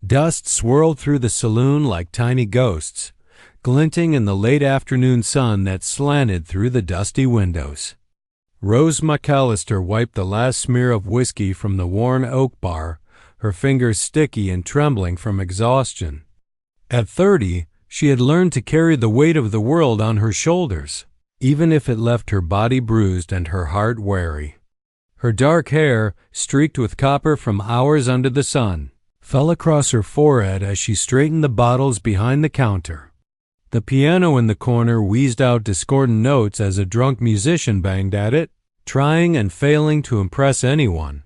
Dust swirled through the saloon like tiny ghosts, glinting in the late afternoon sun that slanted through the dusty windows. Rose McCallister wiped the last smear of whiskey from the worn oak bar, her fingers sticky and trembling from exhaustion. At 30, she had learned to carry the weight of the world on her shoulders, even if it left her body bruised and her heart weary. Her dark hair, streaked with copper from hours under the sun, fell across her forehead as she straightened the bottles behind the counter. The piano in the corner wheezed out discordant notes as a drunk musician banged at it, trying and failing to impress anyone.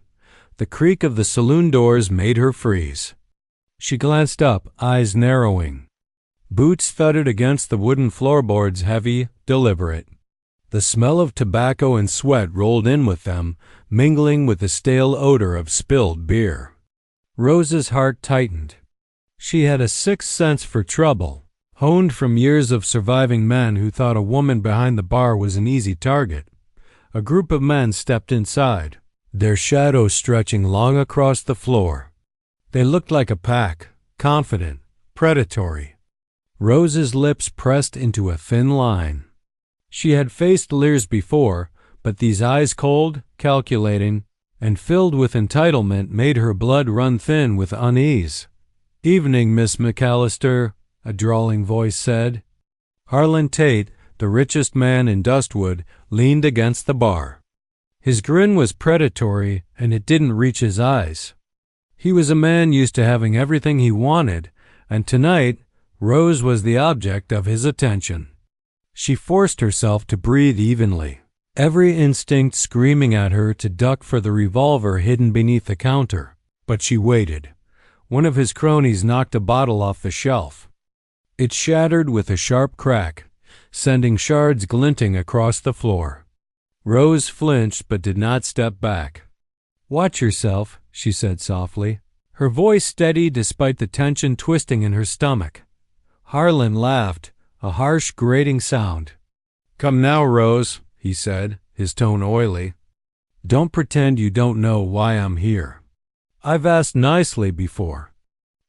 The creak of the saloon doors made her freeze. She glanced up, eyes narrowing. Boots thudded against the wooden floorboards, heavy, deliberate. The smell of tobacco and sweat rolled in with them, mingling with the stale odor of spilled beer. Rose's heart tightened. She had a sixth sense for trouble, honed from years of surviving men who thought a woman behind the bar was an easy target. A group of men stepped inside, their shadows stretching long across the floor. They looked like a pack, confident, predatory. Rose's lips pressed into a thin line. She had faced leers before, but these eyes cold, calculating, and filled with entitlement made her blood run thin with unease. "Evening, Miss McCallister," a drawling voice said. Harlan Tate, the richest man in Dustwood, leaned against the bar. His grin was predatory, and it didn't reach his eyes. He was a man used to having everything he wanted, and tonight Rose was the object of his attention. She forced herself to breathe evenly, every instinct screaming at her to duck for the revolver hidden beneath the counter. But she waited. One of his cronies knocked a bottle off the shelf. It shattered with a sharp crack, sending shards glinting across the floor. Rose flinched but did not step back. "Watch yourself," she said softly, her voice steady despite the tension twisting in her stomach. Harlan laughed, a harsh, grating sound. "Come now, Rose," he said, his tone oily. "Don't pretend you don't know why I'm here. I've asked nicely before,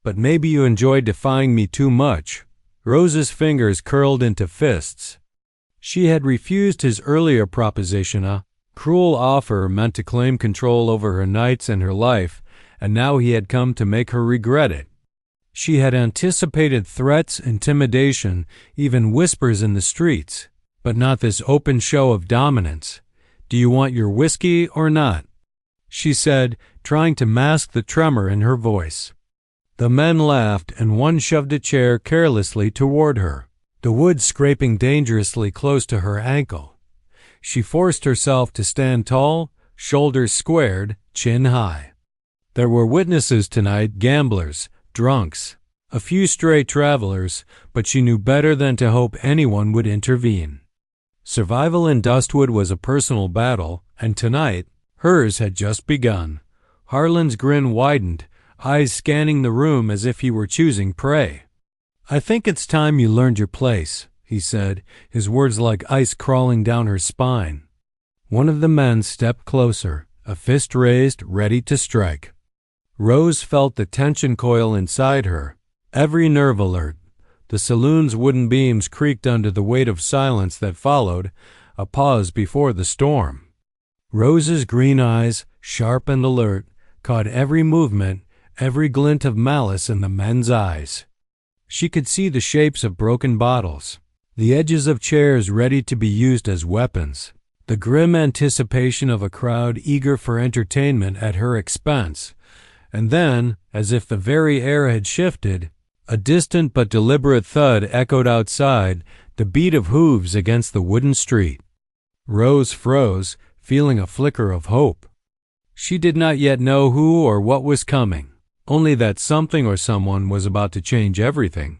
but maybe you enjoy defying me too much." Rose's fingers curled into fists. She had refused his earlier proposition, a cruel offer meant to claim control over her nights and her life, and now he had come to make her regret it. She had anticipated threats, intimidation, even whispers in the streets, but not this open show of dominance. "Do you want your whiskey or not?" she said, trying to mask the tremor in her voice. The men laughed, and one shoved a chair carelessly toward her, the wood scraping dangerously close to her ankle. She forced herself to stand tall, shoulders squared, chin high. There were witnesses tonight, gamblers, drunks, a few stray travelers, but she knew better than to hope anyone would intervene. Survival in Dustwood was a personal battle, and tonight, hers had just begun. Harlan's grin widened, eyes scanning the room as if he were choosing prey. "I think it's time you learned your place," he said, his words like ice crawling down her spine. One of the men stepped closer, a fist raised, ready to strike. Rose felt the tension coil inside her, every nerve alert. The saloon's wooden beams creaked under the weight of silence that followed, a pause before the storm. Rose's green eyes, sharp and alert, caught every movement, every glint of malice in the men's eyes. She could see the shapes of broken bottles, the edges of chairs ready to be used as weapons, the grim anticipation of a crowd eager for entertainment at her expense. And then, as if the very air had shifted, a distant but deliberate thud echoed outside, the beat of hooves against the wooden street. Rose froze, feeling a flicker of hope. She did not yet know who or what was coming, only that something or someone was about to change everything.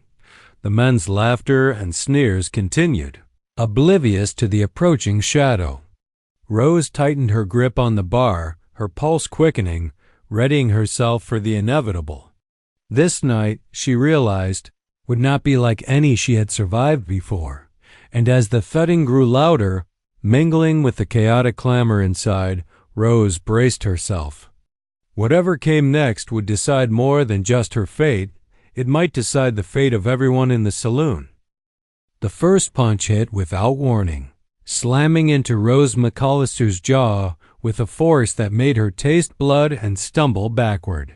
The men's laughter and sneers continued, oblivious to the approaching shadow. Rose tightened her grip on the bar, her pulse quickening, readying herself for the inevitable. This night, she realized, would not be like any she had survived before, and as the thudding grew louder, mingling with the chaotic clamor inside, Rose braced herself. Whatever came next would decide more than just her fate. It might decide the fate of everyone in the saloon. The first punch hit without warning, slamming into Rose McCallister's jaw with a force that made her taste blood and stumble backward.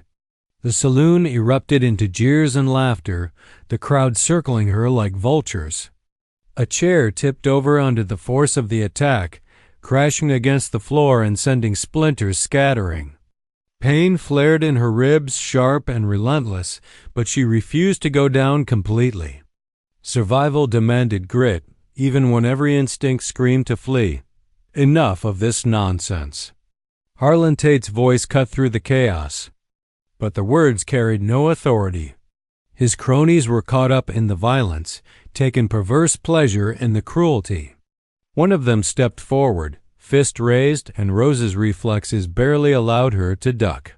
The saloon erupted into jeers and laughter, the crowd circling her like vultures. A chair tipped over under the force of the attack, crashing against the floor and sending splinters scattering. Pain flared in her ribs, sharp and relentless, but she refused to go down completely. Survival demanded grit, even when every instinct screamed to flee. Enough of this nonsense. Harlan Tate's voice cut through the chaos, but the words carried no authority. His cronies were caught up in the violence, taking perverse pleasure in the cruelty. One of them stepped forward, fist raised, and Rose's reflexes barely allowed her to duck.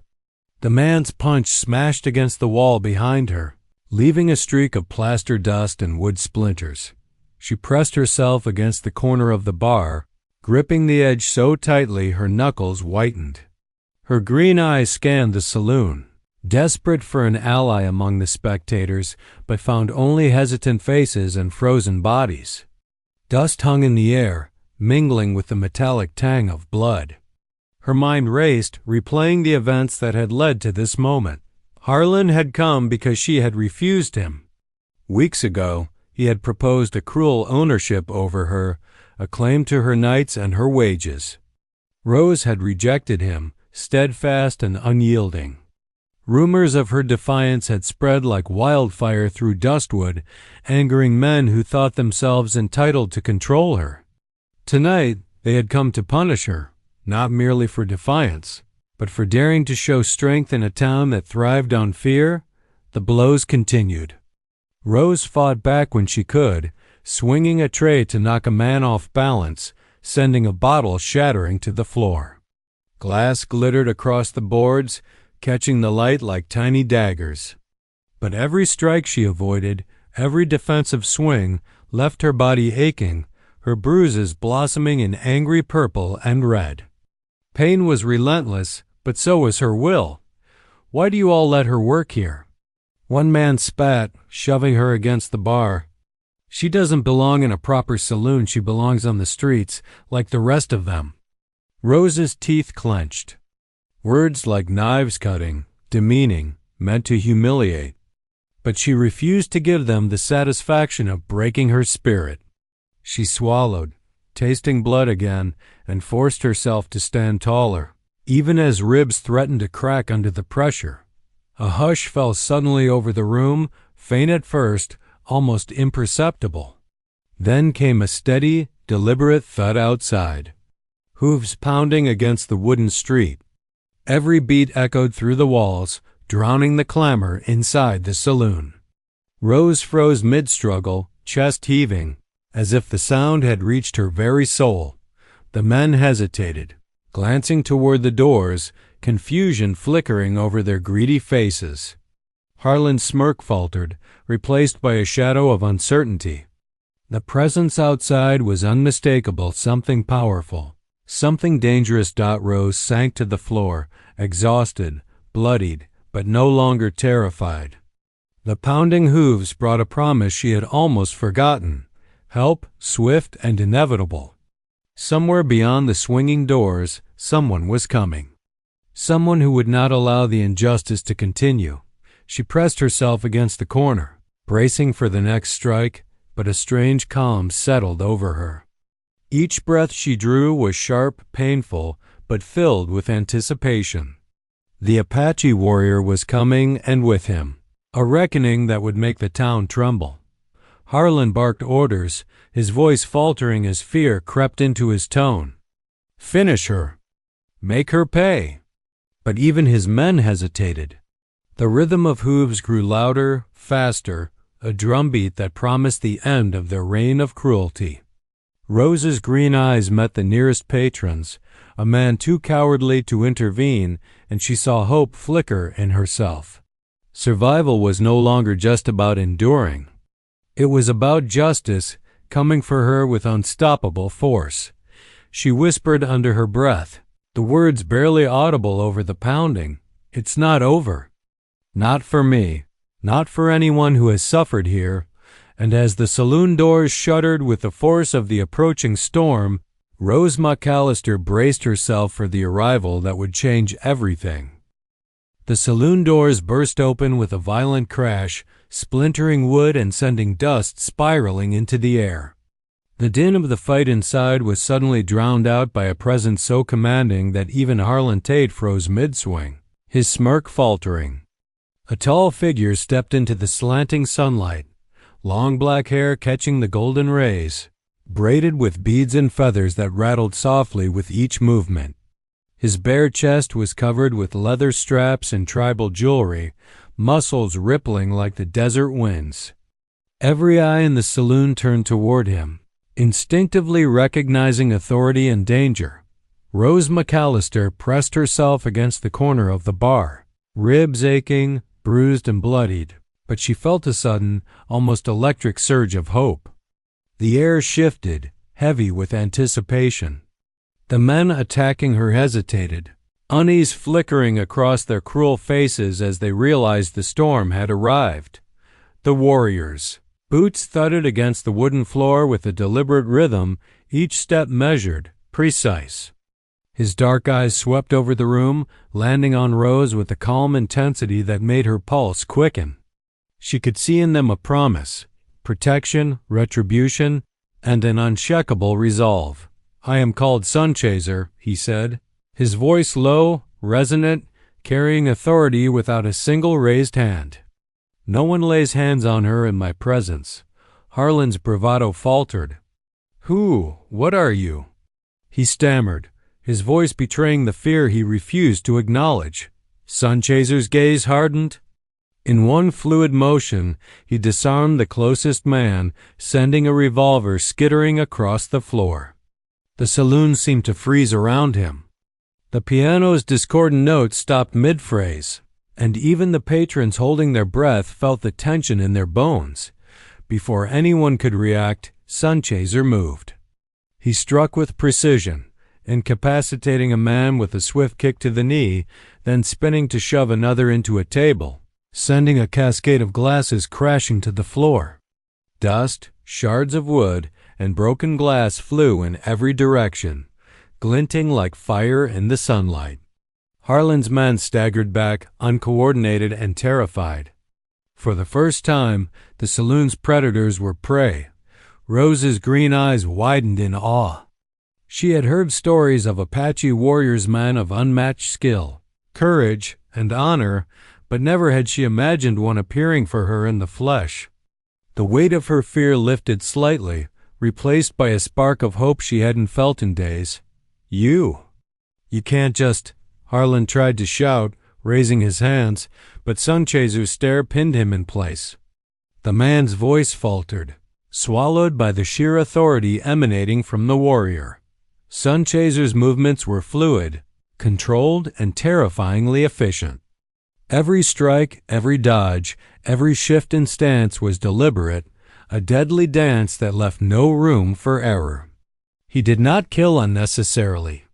The man's punch smashed against the wall behind her, leaving a streak of plaster dust and wood splinters. She pressed herself against the corner of the bar, gripping the edge so tightly her knuckles whitened. Her green eyes scanned the saloon, desperate for an ally among the spectators, but found only hesitant faces and frozen bodies. Dust hung in the air, mingling with the metallic tang of blood. Her mind raced, replaying the events that had led to this moment. Harlan had come because she had refused him. Weeks ago, he had proposed a cruel ownership over her, a claim to her nights and her wages. Rose had rejected him, steadfast and unyielding. Rumors of her defiance had spread like wildfire through Dustwood, angering men who thought themselves entitled to control her. Tonight, they had come to punish her, not merely for defiance, but for daring to show strength in a town that thrived on fear. The blows continued. Rose fought back when she could, swinging a tray to knock a man off balance, sending a bottle shattering to the floor. Glass glittered across the boards, catching the light like tiny daggers. But every strike she avoided, every defensive swing, left her body aching, her bruises blossoming in angry purple and red. Pain was relentless, but so was her will. Why do you all let her work here? One man spat, shoving her against the bar. She doesn't belong in a proper saloon, she belongs on the streets, like the rest of them. Rose's teeth clenched. Words like knives cutting, demeaning, meant to humiliate. But she refused to give them the satisfaction of breaking her spirit. She swallowed, tasting blood again, and forced herself to stand taller, even as ribs threatened to crack under the pressure. A hush fell suddenly over the room, faint at first, almost imperceptible. Then came a steady, deliberate thud outside. Hooves pounding against the wooden street. Every beat echoed through the walls, drowning the clamor inside the saloon. Rose froze mid-struggle, chest heaving, as if the sound had reached her very soul. The men hesitated, glancing toward the doors, confusion flickering over their greedy faces. Harlan's smirk faltered, replaced by a shadow of uncertainty. The presence outside was unmistakable, something powerful, something dangerous. Rose sank to the floor, exhausted, bloodied, but no longer terrified. The pounding hooves brought a promise she had almost forgotten. Help, swift and inevitable. Somewhere beyond the swinging doors, someone was coming. Someone who would not allow the injustice to continue. She pressed herself against the corner, bracing for the next strike, but a strange calm settled over her. Each breath she drew was sharp, painful, but filled with anticipation. The Apache warrior was coming, and with him, a reckoning that would make the town tremble. Harlan barked orders, his voice faltering as fear crept into his tone. Finish her. Make her pay. But even his men hesitated. The rhythm of hooves grew louder, faster, a drumbeat that promised the end of their reign of cruelty. Rose's green eyes met the nearest patron's, a man too cowardly to intervene, and she saw hope flicker in herself. Survival was no longer just about enduring. It was about justice, coming for her with unstoppable force. She whispered under her breath, the words barely audible over the pounding, It's not over. Not for me. Not for anyone who has suffered here. And as the saloon doors shuddered with the force of the approaching storm, Rose McCallister braced herself for the arrival that would change everything. The saloon doors burst open with a violent crash, splintering wood and sending dust spiraling into the air. The din of the fight inside was suddenly drowned out by a presence so commanding that even Harlan Tate froze mid-swing, his smirk faltering. A tall figure stepped into the slanting sunlight, long black hair catching the golden rays, braided with beads and feathers that rattled softly with each movement. His bare chest was covered with leather straps and tribal jewelry, muscles rippling like the desert winds. Every eye in the saloon turned toward him, instinctively recognizing authority and danger. Rose McCallister pressed herself against the corner of the bar, ribs aching, bruised and bloodied, but she felt a sudden, almost electric surge of hope. The air shifted, heavy with anticipation. The men attacking her hesitated, unease flickering across their cruel faces as they realized the storm had arrived. The warriors. Boots thudded against the wooden floor with a deliberate rhythm, each step measured, precise. His dark eyes swept over the room, landing on Rose with a calm intensity that made her pulse quicken. She could see in them a promise, protection, retribution, and an unshakable resolve. "I am called Sunchaser," he said, his voice low, resonant, carrying authority without a single raised hand. "No one lays hands on her in my presence." Harlan's bravado faltered. What are you?" he stammered, his voice betraying the fear he refused to acknowledge. Sunchaser's gaze hardened. In one fluid motion, he disarmed the closest man, sending a revolver skittering across the floor. The saloon seemed to freeze around him. The piano's discordant notes stopped mid-phrase, and even the patrons holding their breath felt the tension in their bones. Before anyone could react, Sunchaser moved. He struck with precision, incapacitating a man with a swift kick to the knee, then spinning to shove another into a table, sending a cascade of glasses crashing to the floor. Dust, shards of wood, and broken glass flew in every direction, glinting like fire in the sunlight. Harlan's men staggered back, uncoordinated and terrified. For the first time, the saloon's predators were prey. Rose's green eyes widened in awe. She had heard stories of Apache warriors, men of unmatched skill, courage, and honor, but never had she imagined one appearing for her in the flesh. The weight of her fear lifted slightly, replaced by a spark of hope she hadn't felt in days. You can't just," Harlan tried to shout, raising his hands, but Sunchaser's stare pinned him in place. The man's voice faltered, swallowed by the sheer authority emanating from the warrior. Sunchaser's movements were fluid, controlled, and terrifyingly efficient. Every strike, every dodge, every shift in stance was deliberate, a deadly dance that left no room for error. He did not kill unnecessarily.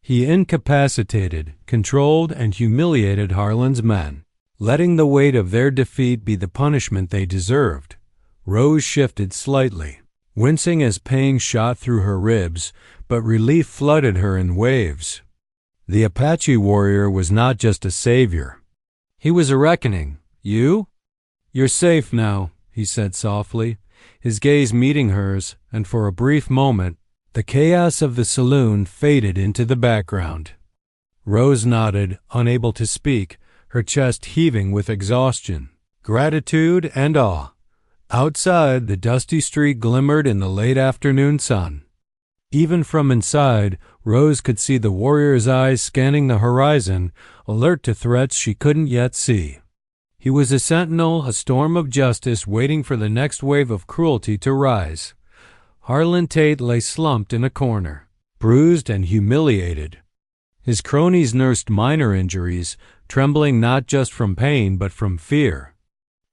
He incapacitated, controlled, and humiliated Harlan's men, letting the weight of their defeat be the punishment they deserved. Rose shifted slightly, wincing as pain shot through her ribs, but relief flooded her in waves. The Apache warrior was not just a savior. He was a reckoning. You're safe now," he said softly, his gaze meeting hers, and for a brief moment, the chaos of the saloon faded into the background. Rose nodded, unable to speak, her chest heaving with exhaustion, gratitude, and awe. Outside, the dusty street glimmered in the late afternoon sun. Even from inside, Rose could see the warrior's eyes scanning the horizon, alert to threats she couldn't yet see. He was a sentinel, a storm of justice waiting for the next wave of cruelty to rise. Harlan Tate lay slumped in a corner, bruised and humiliated. His cronies nursed minor injuries, trembling not just from pain but from fear.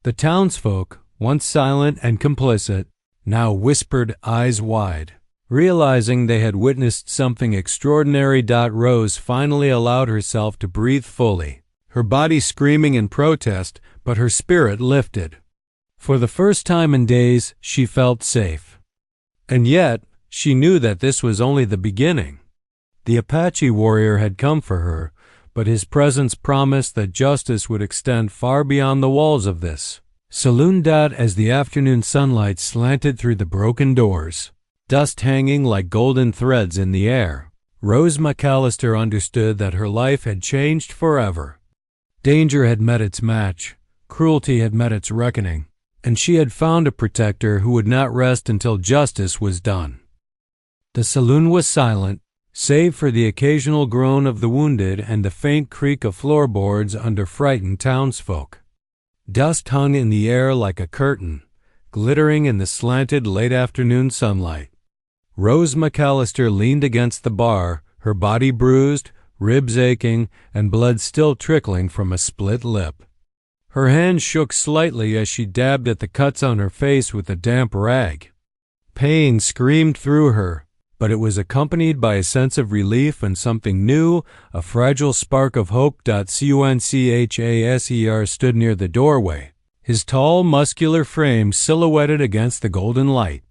The townsfolk, once silent and complicit, now whispered eyes wide, realizing they had witnessed something extraordinary. Rose finally allowed herself to breathe fully, her body screaming in protest, but her spirit lifted. For the first time in days, she felt safe. And yet, she knew that this was only the beginning. The Apache warrior had come for her, but his presence promised that justice would extend far beyond the walls of this Saloon. As the afternoon sunlight slanted through the broken doors, dust hanging like golden threads in the air, Rose McCallister understood that her life had changed forever. Danger had met its match, cruelty had met its reckoning, and she had found a protector who would not rest until justice was done. The saloon was silent, save for the occasional groan of the wounded and the faint creak of floorboards under frightened townsfolk. Dust hung in the air like a curtain, glittering in the slanted late-afternoon sunlight. Rose McCallister leaned against the bar, her body bruised, ribs aching, and blood still trickling from a split lip. Her hand shook slightly as she dabbed at the cuts on her face with a damp rag. Pain screamed through her, but it was accompanied by a sense of relief and something new, a fragile spark of hope. Sunchaser stood near the doorway, his tall, muscular frame silhouetted against the golden light.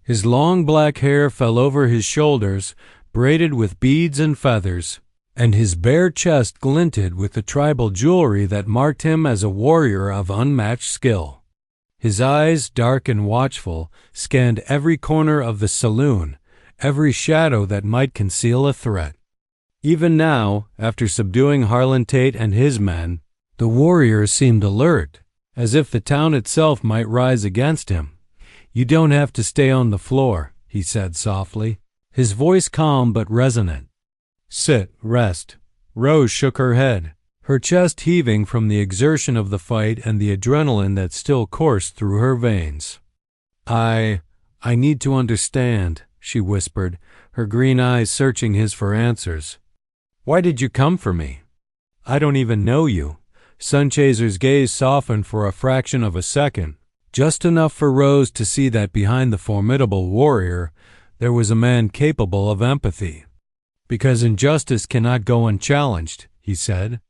His long black hair fell over his shoulders, braided with beads and feathers, and his bare chest glinted with the tribal jewelry that marked him as a warrior of unmatched skill. His eyes, dark and watchful, scanned every corner of the saloon, every shadow that might conceal a threat. Even now, after subduing Harlan Tate and his men, the warrior seemed alert, as if the town itself might rise against him. "You don't have to stay on the floor," he said softly, his voice calm but resonant. "Sit, rest." Rose shook her head, her chest heaving from the exertion of the fight and the adrenaline that still coursed through her veins. I need to understand," she whispered, her green eyes searching his for answers. "Why did you come for me?" "I don't even know you." Sunchaser's gaze softened for a fraction of a second, just enough for Rose to see that behind the formidable warrior there was a man capable of empathy. "Because injustice cannot go unchallenged," he said.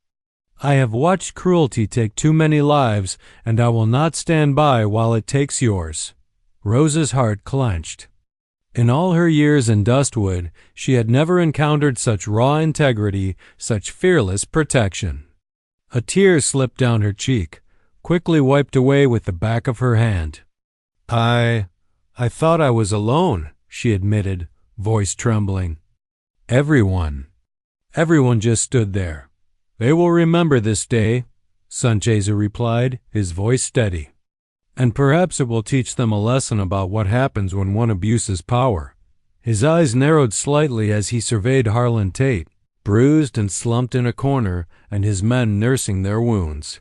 "I have watched cruelty take too many lives, and I will not stand by while it takes yours." Rose's heart clenched. In all her years in Dustwood, she had never encountered such raw integrity, such fearless protection. A tear slipped down her cheek, quickly wiped away with the back of her hand. I thought I was alone," she admitted, voice trembling. Everyone just stood there. "They will remember this day," Sunchaser replied, his voice steady. "And perhaps it will teach them a lesson about what happens when one abuses power." His eyes narrowed slightly as he surveyed Harlan Tate, bruised and slumped in a corner, and his men nursing their wounds.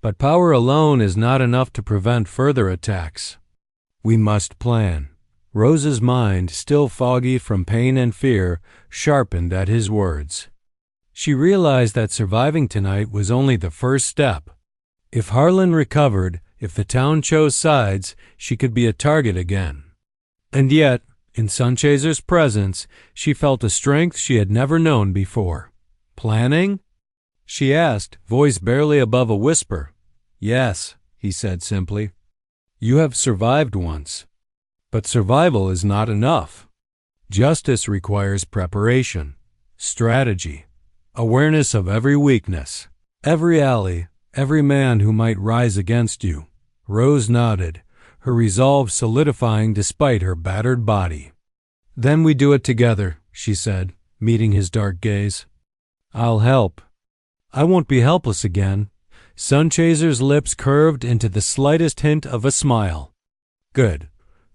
"But power alone is not enough to prevent further attacks. We must plan." Rose's mind, still foggy from pain and fear, sharpened at his words. She realized that surviving tonight was only the first step. If Harlan recovered, if the town chose sides, she could be a target again. And yet, in Sunchaser's presence, she felt a strength she had never known before. "Planning?" she asked, voice barely above a whisper. "Yes," he said simply. "You have survived once. But survival is not enough. Justice requires preparation, strategy, awareness of every weakness, every alley, every man who might rise against you." Rose nodded, her resolve solidifying despite her battered body. "Then we do it together," she said, meeting his dark gaze. "I'll help." "I won't be helpless again." Sunchaser's lips curved into the slightest hint of a smile. "Good.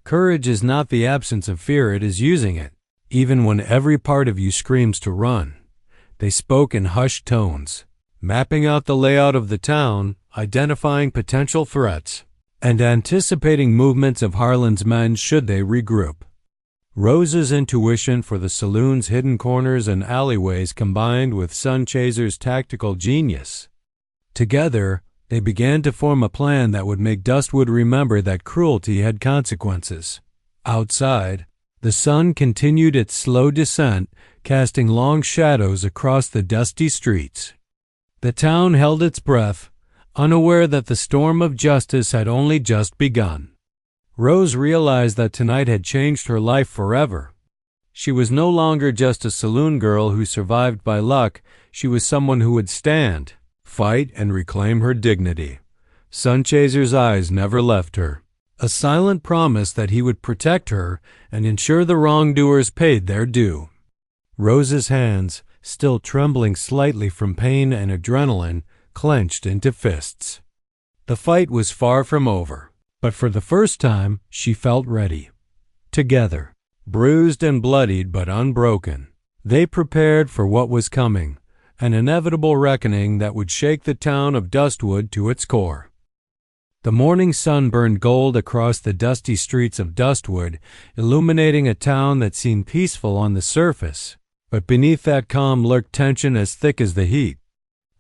Courage is not the absence of fear, it is using it, even when every part of you screams to run." They spoke in hushed tones, mapping out the layout of the town, identifying potential threats, and anticipating movements of Harlan's men should they regroup. Rose's intuition for the saloon's hidden corners and alleyways combined with Sunchaser's tactical genius. Together, they began to form a plan that would make Dustwood remember that cruelty had consequences. Outside, the sun continued its slow descent, casting long shadows across the dusty streets. The town held its breath, unaware that the storm of justice had only just begun. Rose realized that tonight had changed her life forever. She was no longer just a saloon girl who survived by luck. She was someone who would stand, fight, and reclaim her dignity. Sunchaser's eyes never left her, a silent promise that he would protect her and ensure the wrongdoers paid their due. Rose's hands, still trembling slightly from pain and adrenaline, clenched into fists. The fight was far from over, but for the first time she felt ready. Together, bruised and bloodied but unbroken, they prepared for what was coming, an inevitable reckoning that would shake the town of Dustwood to its core. The morning sun burned gold across the dusty streets of Dustwood, illuminating a town that seemed peaceful on the surface, but beneath that calm lurked tension as thick as the heat.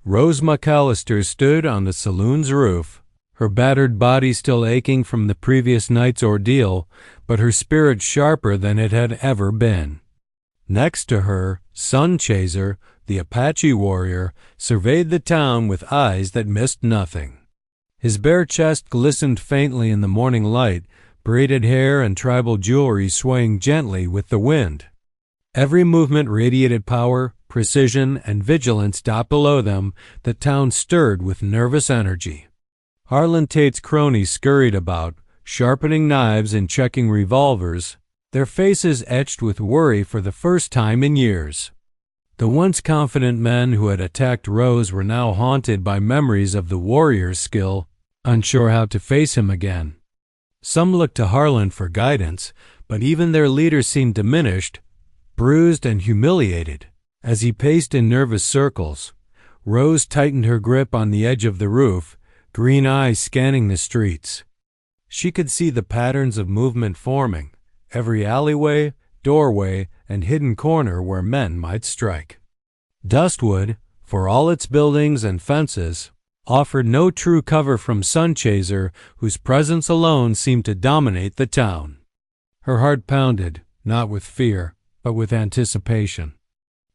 Rose McCallister stood on the saloon's roof, her battered body still aching from the previous night's ordeal, but her spirit sharper than it had ever been. Next to her, Sunchaser, the Apache warrior, surveyed the town with eyes that missed nothing. His bare chest glistened faintly in the morning light, braided hair and tribal jewelry swaying gently with the wind. Every movement radiated power, precision, and vigilance. Below them, the town stirred with nervous energy. Harlan Tate's cronies scurried about, sharpening knives and checking revolvers, their faces etched with worry for the first time in years. The once confident men who had attacked Rose were now haunted by memories of the warrior's skill, unsure how to face him again. Some looked to Harlan for guidance, but even their leader seemed diminished, bruised and humiliated. As he paced in nervous circles, Rose tightened her grip on the edge of the roof, green eyes scanning the streets. She could see the patterns of movement forming, every alleyway, doorway, and hidden corner where men might strike. Dustwood, for all its buildings and fences, offered no true cover from Sunchaser, whose presence alone seemed to dominate the town. Her heart pounded, not with fear, but with anticipation.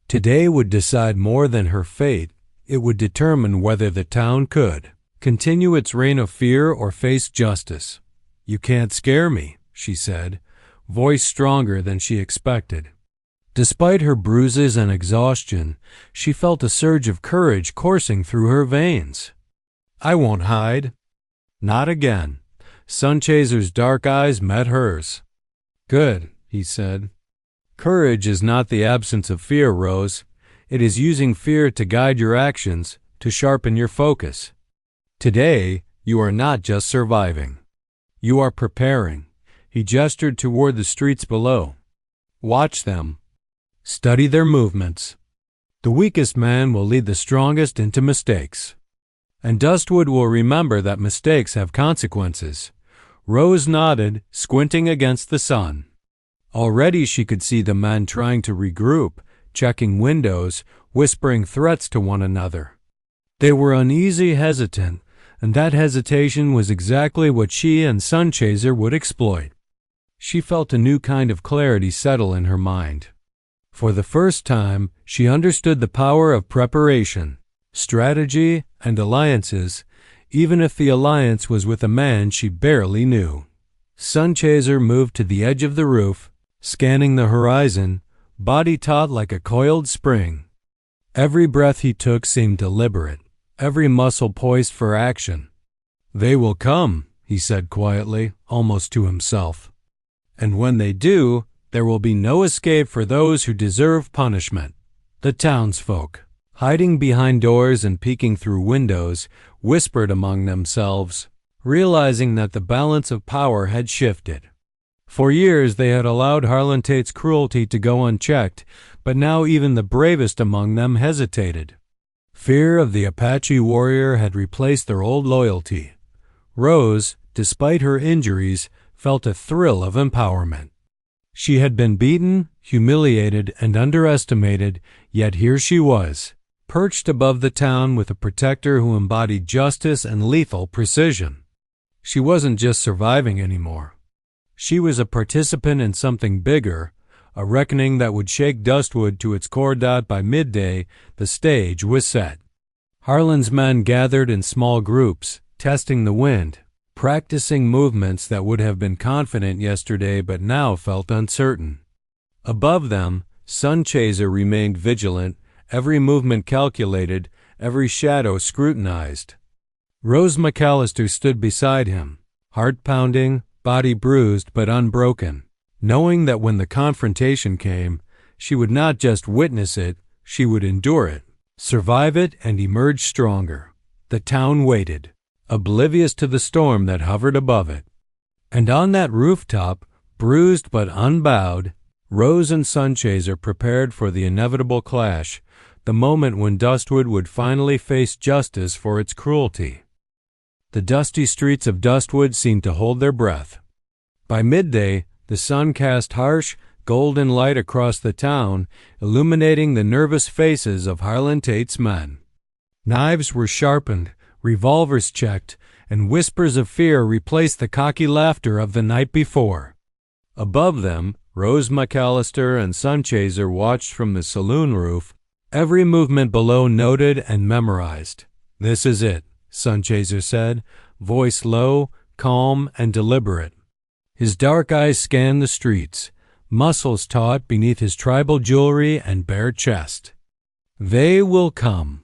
Today would decide more than her fate. It would determine whether the town could continue its reign of fear or face justice. "You can't scare me," she said, voice stronger than she expected. Despite her bruises and exhaustion, she felt a surge of courage coursing through her veins. "I won't hide." "Not again." Sunchaser's dark eyes met hers. "Good," he said. "Courage is not the absence of fear, Rose. It is using fear to guide your actions, to sharpen your focus. Today, you are not just surviving. You are preparing." He gestured toward the streets below. "Watch them. Study their movements. The weakest man will lead the strongest into mistakes. And Dustwood will remember that mistakes have consequences." Rose nodded, squinting against the sun. Already she could see the men trying to regroup, checking windows, whispering threats to one another. They were uneasy, hesitant, and that hesitation was exactly what she and Sunchaser would exploit. She felt a new kind of clarity settle in her mind. For the first time, she understood the power of preparation, strategy, and alliances, even if the alliance was with a man she barely knew. Sunchaser moved to the edge of the roof, scanning the horizon, body taut like a coiled spring. Every breath he took seemed deliberate, every muscle poised for action. "They will come," he said quietly, almost to himself. "And when they do, there will be no escape for those who deserve punishment." The townsfolk, hiding behind doors and peeking through windows, whispered among themselves, realizing that the balance of power had shifted. For years they had allowed Harlan Tate's cruelty to go unchecked, but now even the bravest among them hesitated. Fear of the Apache warrior had replaced their old loyalty. Rose, despite her injuries, felt a thrill of empowerment. She had been beaten, humiliated, and underestimated, yet here she was, perched above the town with a protector who embodied justice and lethal precision. She wasn't just surviving anymore. She was a participant in something bigger, a reckoning that would shake Dustwood to its core. By midday, the stage was set. Harlan's men gathered in small groups, testing the wind, practicing movements that would have been confident yesterday but now felt uncertain. Above them, Sunchaser remained vigilant, every movement calculated, every shadow scrutinized. Rose McCallister stood beside him, heart pounding, body bruised but unbroken, knowing that when the confrontation came, she would not just witness it, she would endure it, survive it, and emerge stronger. The town waited, oblivious to the storm that hovered above it. And on that rooftop, bruised but unbowed, Rose and Sunchaser prepared for the inevitable clash, the moment when Dustwood would finally face justice for its cruelty. The dusty streets of Dustwood seemed to hold their breath. By midday, the sun cast harsh, golden light across the town, illuminating the nervous faces of Harlan Tate's men. Knives were sharpened, revolvers checked, and whispers of fear replaced the cocky laughter of the night before. Above them, Rose McCallister and Sunchaser watched from the saloon roof, every movement below noted and memorized. "This is it," Sunchaser said, voice low, calm, and deliberate. His dark eyes scanned the streets, muscles taut beneath his tribal jewelry and bare chest. "They will come.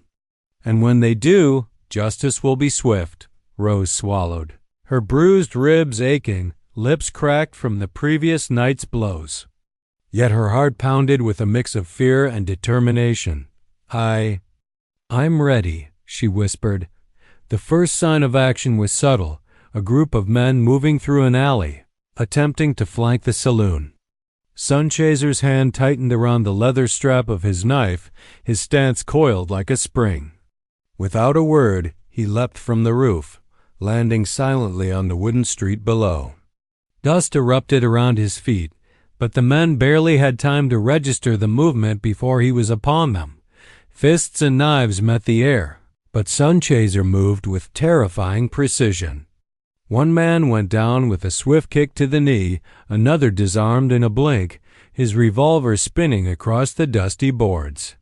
And when they do, justice will be swift." Rose swallowed, her bruised ribs aching, lips cracked from the previous night's blows. Yet her heart pounded with a mix of fear and determination. I'm ready," she whispered. The first sign of action was subtle, a group of men moving through an alley, attempting to flank the saloon. Sunchaser's hand tightened around the leather strap of his knife, his stance coiled like a spring. Without a word, he leapt from the roof, landing silently on the wooden street below. Dust erupted around his feet, but the men barely had time to register the movement before he was upon them. Fists and knives met the air, but Sunchaser moved with terrifying precision. One man went down with a swift kick to the knee, another disarmed in a blink, his revolver spinning across the dusty boards.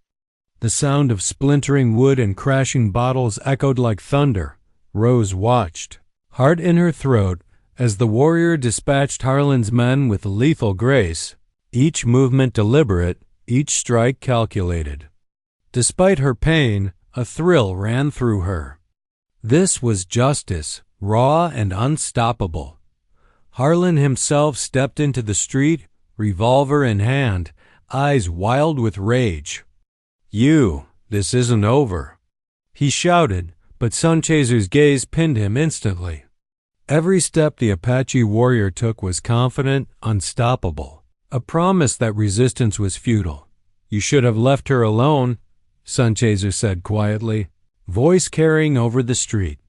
The sound of splintering wood and crashing bottles echoed like thunder. Rose watched, heart in her throat, as the warrior dispatched Harlan's men with lethal grace, each movement deliberate, each strike calculated. Despite her pain, a thrill ran through her. This was justice, raw and unstoppable. Harlan himself stepped into the street, revolver in hand, eyes wild with rage. This isn't over," he shouted, but Sunchaser's gaze pinned him instantly. Every step the Apache warrior took was confident, unstoppable, a promise that resistance was futile. "You should have left her alone," Sunchaser said quietly, voice carrying over the street.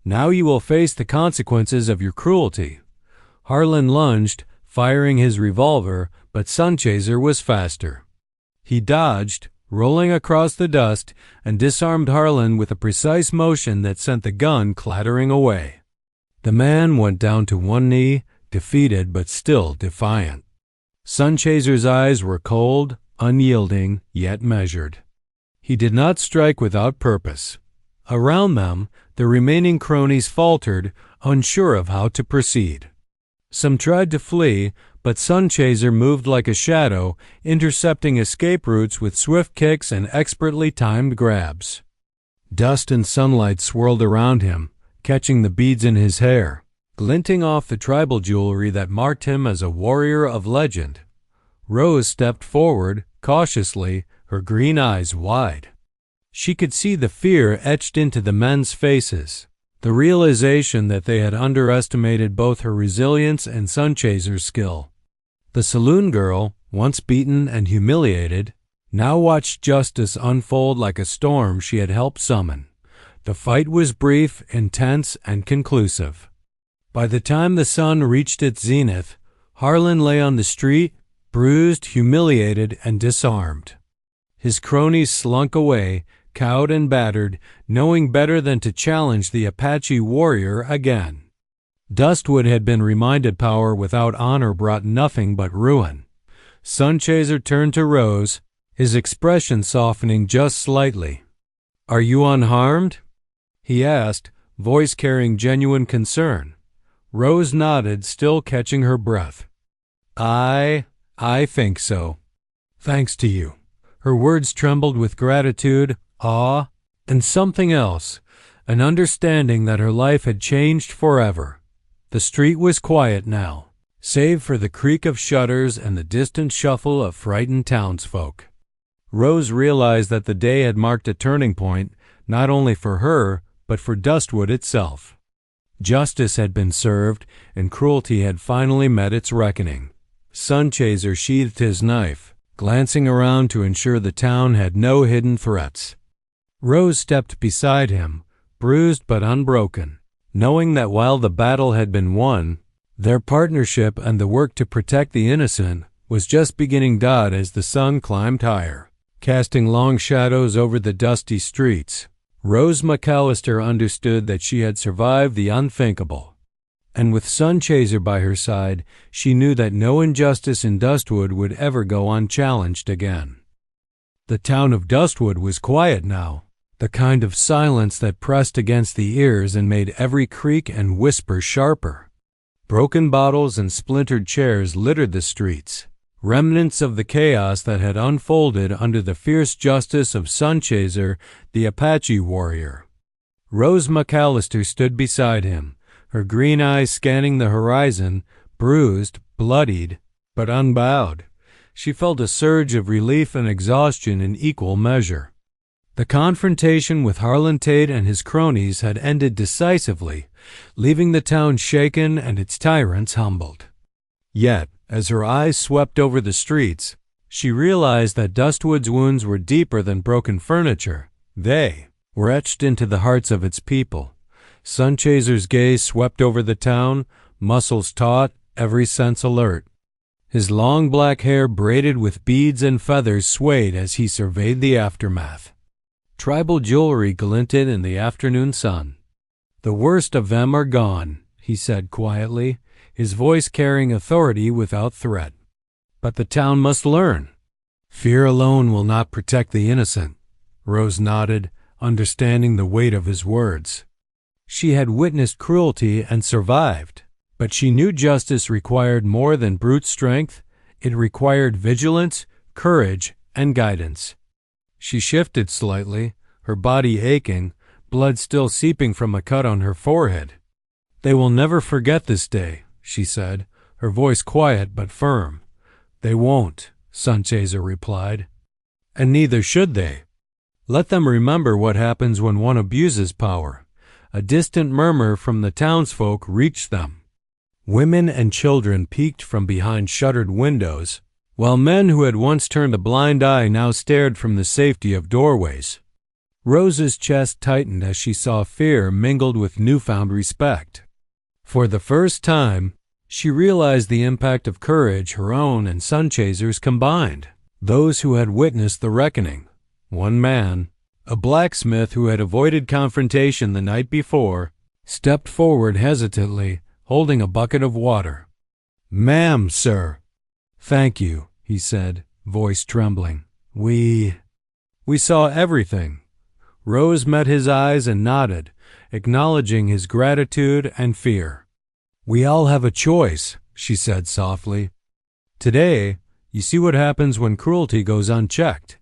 "Now you will face the consequences of your cruelty." Harlan lunged, firing his revolver, but Sunchaser was faster. He dodged, rolling across the dust, and disarmed Harlan with a precise motion that sent the gun clattering away. The man went down to one knee, defeated but still defiant. Sunchaser's eyes were cold, unyielding, yet measured. He did not strike without purpose. Around them, the remaining cronies faltered, unsure of how to proceed. Some tried to flee, but Sunchaser moved like a shadow, intercepting escape routes with swift kicks and expertly timed grabs. Dust and sunlight swirled around him, catching the beads in his hair, glinting off the tribal jewelry that marked him as a warrior of legend. Rose stepped forward, cautiously, her green eyes wide. She could see the fear etched into the men's faces, the realization that they had underestimated both her resilience and Sunchaser's skill. The saloon girl, once beaten and humiliated, now watched justice unfold like a storm she had helped summon. The fight was brief, intense, and conclusive. By the time the sun reached its zenith, Harlan lay on the street, bruised, humiliated, and disarmed. His cronies slunk away, cowed and battered, knowing better than to challenge the Apache warrior again. Dustwood had been reminded power without honor brought nothing but ruin. Sunchaser turned to Rose, his expression softening just slightly. "Are you unharmed?" he asked, voice carrying genuine concern. Rose nodded, still catching her breath. I think so. Thanks to you." Her words trembled with gratitude, awe, and something else, an understanding that her life had changed forever. The street was quiet now, save for the creak of shutters and the distant shuffle of frightened townsfolk. Rose realized that the day had marked a turning point, not only for her, but for Dustwood itself. Justice had been served, and cruelty had finally met its reckoning. Sunchaser sheathed his knife, glancing around to ensure the town had no hidden threats. Rose stepped beside him, bruised but unbroken, knowing that while the battle had been won, their partnership and the work to protect the innocent was just beginning as the sun climbed higher, casting long shadows over the dusty streets. Rose McCallister understood that she had survived the unthinkable, and with Sunchaser by her side, she knew that no injustice in Dustwood would ever go unchallenged again. The town of Dustwood was quiet now, the kind of silence that pressed against the ears and made every creak and whisper sharper. Broken bottles and splintered chairs littered the streets, remnants of the chaos that had unfolded under the fierce justice of Sunchaser, the Apache warrior. Rose McCallister stood beside him, her green eyes scanning the horizon, bruised, bloodied, but unbowed. She felt a surge of relief and exhaustion in equal measure. The confrontation with Harlan Tate and his cronies had ended decisively, leaving the town shaken and its tyrants humbled. Yet, as her eyes swept over the streets, she realized that Dustwood's wounds were deeper than broken furniture. They were etched into the hearts of its people. Sunchaser's gaze swept over the town, muscles taut, every sense alert. His long black hair braided with beads and feathers swayed as he surveyed the aftermath. Tribal jewelry glinted in the afternoon sun. "The worst of them are gone," he said quietly, his voice carrying authority without threat. "But the town must learn. Fear alone will not protect the innocent." Rose nodded, understanding the weight of his words. She had witnessed cruelty and survived, but she knew justice required more than brute strength. It required vigilance, courage, and guidance. She shifted slightly, her body aching, blood still seeping from a cut on her forehead. "They will never forget this day," she said, her voice quiet but firm. "They won't," Sunchaser replied. "And neither should they. Let them remember what happens when one abuses power." A distant murmur from the townsfolk reached them. Women and children peeked from behind shuttered windows, while men who had once turned a blind eye now stared from the safety of doorways. Rose's chest tightened as she saw fear mingled with newfound respect. For the first time, she realized the impact of courage, her own and Sunchaser's combined. Those who had witnessed the reckoning. One man, a blacksmith who had avoided confrontation the night before, stepped forward hesitantly, holding a bucket of water. "Ma'am, sir." "Thank you," he said, voice trembling. We saw everything." Rose met his eyes and nodded, acknowledging his gratitude and fear. "We all have a choice," she said softly. "Today, you see what happens when cruelty goes unchecked.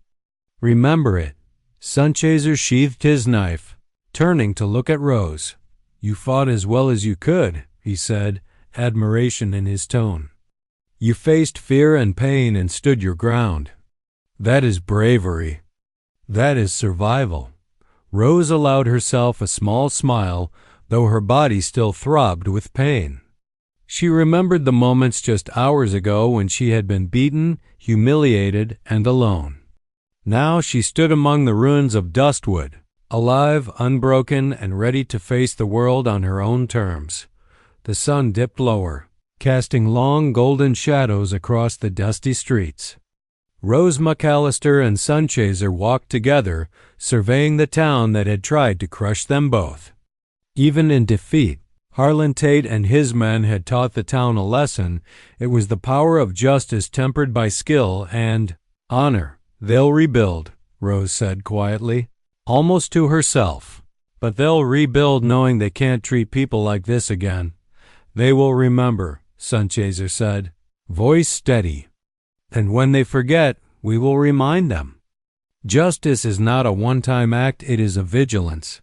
Remember it." Sunchaser sheathed his knife, turning to look at Rose. "You fought as well as you could," he said, admiration in his tone. "You faced fear and pain and stood your ground. That is bravery. That is survival." Rose allowed herself a small smile, though her body still throbbed with pain. She remembered the moments just hours ago when she had been beaten, humiliated, and alone. Now she stood among the ruins of Dustwood, alive, unbroken, and ready to face the world on her own terms. The sun dipped lower, casting long golden shadows across the dusty streets. Rose McCallister and Sunchaser walked together, surveying the town that had tried to crush them both. Even in defeat, Harlan Tate and his men had taught the town a lesson. It was the power of justice tempered by skill and honor. "They'll rebuild," Rose said quietly. almost to herself. "But they'll rebuild knowing they can't treat people like this again. They will remember," Sunchaser said, voice steady. "And when they forget, we will remind them." Justice is not a one-time act, it is a vigilance.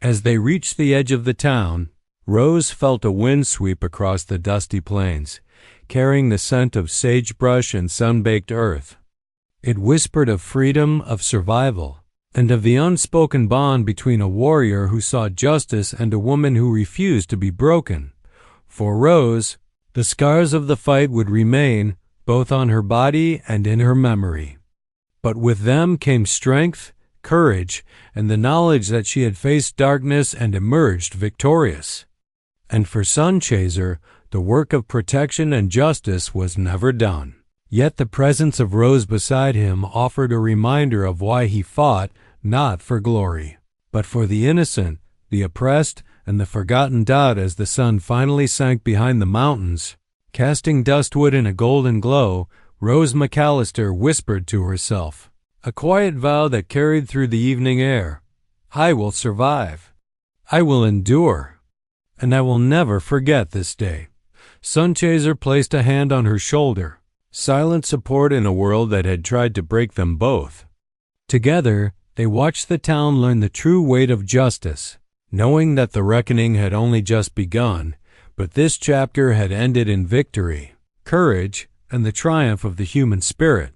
As they reached the edge of the town, Rose felt a wind sweep across the dusty plains, carrying the scent of sagebrush and sun-baked earth. It whispered of freedom, of survival, and of the unspoken bond between a warrior who sought justice and a woman who refused to be broken. For Rose, the scars of the fight would remain, both on her body and in her memory. But with them came strength, courage, and the knowledge that she had faced darkness and emerged victorious. And for Sunchaser, the work of protection and justice was never done. Yet the presence of Rose beside him offered a reminder of why he fought, not for glory, but for the innocent, the oppressed, and the forgotten. As the sun finally sank behind the mountains, casting Dustwood in a golden glow, Rose McCallister whispered to herself, a quiet vow that carried through the evening air. "I will survive. I will endure. And I will never forget this day." Sunchaser placed a hand on her shoulder, silent support in a world that had tried to break them both. Together, they watched the town learn the true weight of justice, knowing that the reckoning had only just begun, but this chapter had ended in victory, courage, and the triumph of the human spirit.